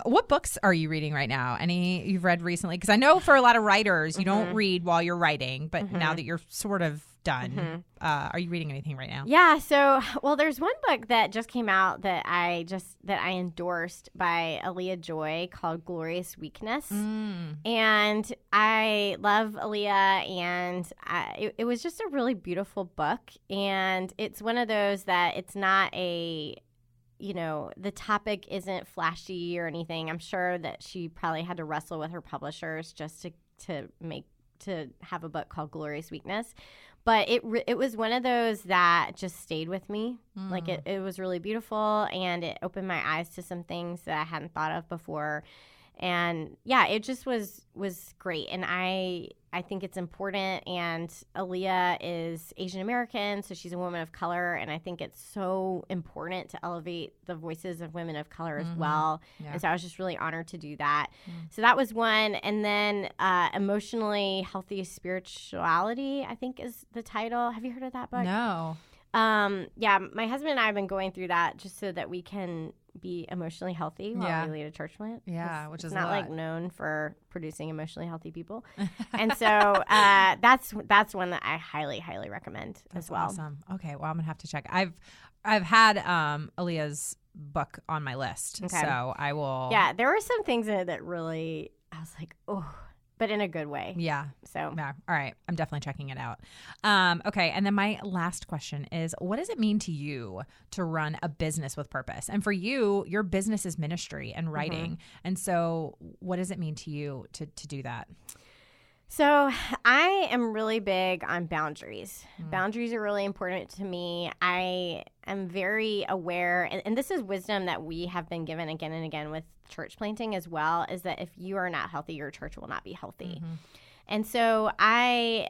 What books are you reading right now? Any you've read recently? Because I know for a lot of writers, you don't read while you're writing, but now that you're sort of done, are you reading anything right now? Yeah. So, there's one book that just came out that I endorsed by Aaliyah Joy called Glorious Weakness. And I love Aaliyah, and it was just a really beautiful book. And it's one of those that it's not the topic isn't flashy or anything. I'm sure that she probably had to wrestle with her publishers just to have a book called Glorious Weakness. But it was one of those that just stayed with me. Like, it was really beautiful, and it opened my eyes to some things that I hadn't thought of before. And yeah, it just was great. And I think it's important. And Aaliyah is Asian American, so she's a woman of color. And I think it's so important to elevate the voices of women of color as well. Yeah. And so I was just really honored to do that. So that was one. And then Emotionally Healthy Spirituality, I think is the title. Have you heard of that book? No. Yeah, my husband and I have been going through that just so that we can be emotionally healthy while we lead a church plant. Yeah, which is not like known for producing emotionally healthy people. And so that's one that I highly, highly recommend as well. Awesome. Okay, well, I'm gonna have to check. I've had Aaliyah's book on my list, so I will. Yeah, there were some things in it that really I was like, oh. But in a good way. Yeah. So. Yeah. All right. I'm definitely checking it out. Okay. And then my last question is, what does it mean to you to run a business with purpose? And for you, your business is ministry and writing. And so what does it mean to you to do that? So I am really big on boundaries. Boundaries are really important to me. I am very aware, and this is wisdom that we have been given again and again with church planting as well, is that if you are not healthy, your church will not be healthy. And so I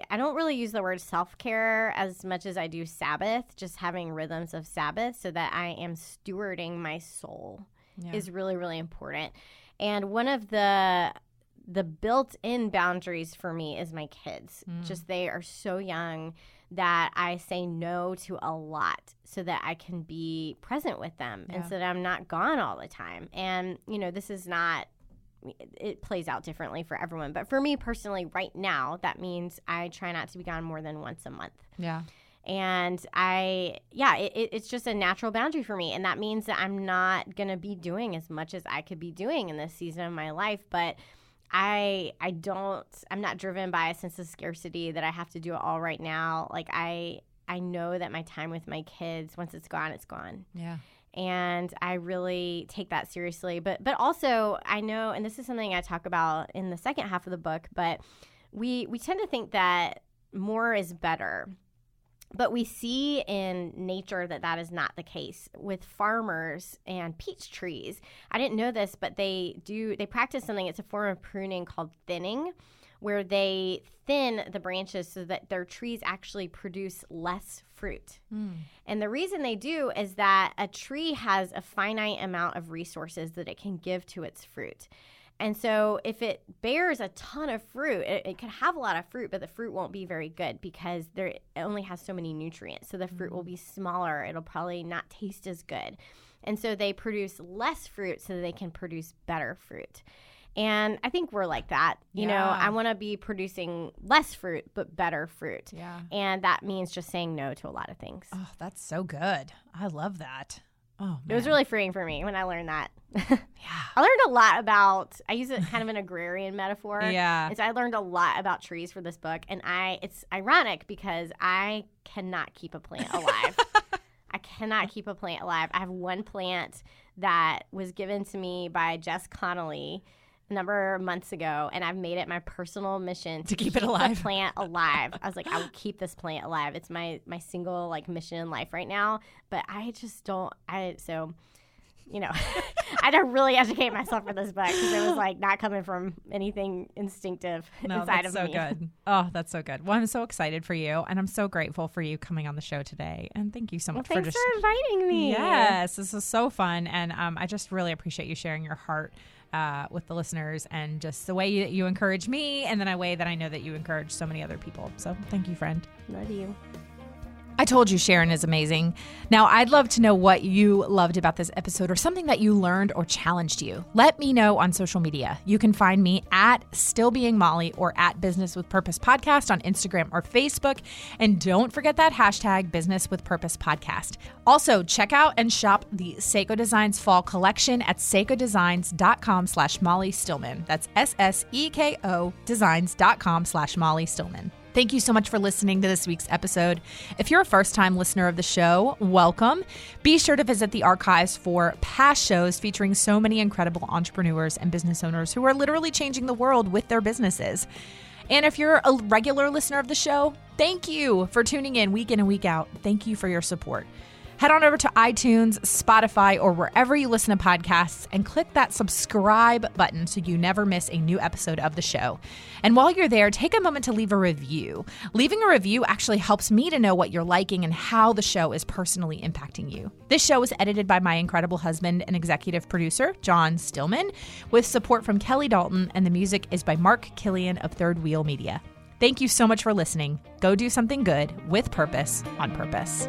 don't really use the word self-care as much as I do Sabbath, just having rhythms of Sabbath so that I am stewarding my soul is really, really important. And one of the built-in boundaries for me is my kids. Just they are so young that I say no to a lot so that I can be present with them and so that I'm not gone all the time. And, this is not – it plays out differently for everyone. But for me personally right now, that means I try not to be gone more than once a month. Yeah. And it's just a natural boundary for me. And that means that I'm not going to be doing as much as I could be doing in this season of my life. But – I'm not driven by a sense of scarcity that I have to do it all right now. Like I know that my time with my kids, once it's gone, it's gone. Yeah. And I really take that seriously. But also I know, and this is something I talk about in the second half of the book, but we tend to think that more is better. But we see in nature that is not the case with farmers and peach trees. I didn't know this, but they practice something. It's a form of pruning called thinning, where they thin the branches so that their trees actually produce less fruit. And the reason they do is that a tree has a finite amount of resources that it can give to its fruit. And so if it bears a ton of fruit, it could have a lot of fruit, but the fruit won't be very good because it only has so many nutrients. So the fruit will be smaller. It'll probably not taste as good. And so they produce less fruit so that they can produce better fruit. And I think we're like that. You know, I want to be producing less fruit, but better fruit. Yeah. And that means just saying no to a lot of things. Oh, that's so good. I love that. Oh, man. It was really freeing for me when I learned that. I learned a lot about, I use it kind of an agrarian metaphor. And so I learned a lot about trees for this book. And it's ironic because I cannot keep a plant alive. I cannot keep a plant alive. I have one plant that was given to me by Jess Connolly a number of months ago, and I've made it my personal mission to keep it alive. The plant alive. I was like, I will keep this plant alive. It's my single mission in life right now. But I just don't. So, I had to really educate myself for this book because it was not coming from anything instinctive inside of me. That's so good. Oh, that's so good. Well, I'm so excited for you, and I'm so grateful for you coming on the show today. And thank you so much for inviting me. Yes, this is so fun, and I just really appreciate you sharing your heart with the listeners and just the way you encourage me and then a way that I know that you encourage so many other people. So thank you, friend. Love you. I told you Sharon is amazing. Now, I'd love to know what you loved about this episode or something that you learned or challenged you. Let me know on social media. You can find me at Still Being Molly or at Business with Purpose Podcast on Instagram or Facebook. And don't forget that hashtag Business with Purpose Podcast. Also, check out and shop the Seiko Designs Fall Collection at seikodesigns.com/Molly Stillman. That's SSEKO designs.com/Molly Stillman. Thank you so much for listening to this week's episode. If you're a first-time listener of the show, welcome. Be sure to visit the archives for past shows featuring so many incredible entrepreneurs and business owners who are literally changing the world with their businesses. And if you're a regular listener of the show, thank you for tuning in week and week out. Thank you for your support. Head on over to iTunes, Spotify, or wherever you listen to podcasts and click that subscribe button so you never miss a new episode of the show. And while you're there, take a moment to leave a review. Leaving a review actually helps me to know what you're liking and how the show is personally impacting you. This show is edited by my incredible husband and executive producer, John Stillman, with support from Kelly Dalton, and the music is by Mark Killian of Third Wheel Media. Thank you so much for listening. Go do something good with purpose on purpose.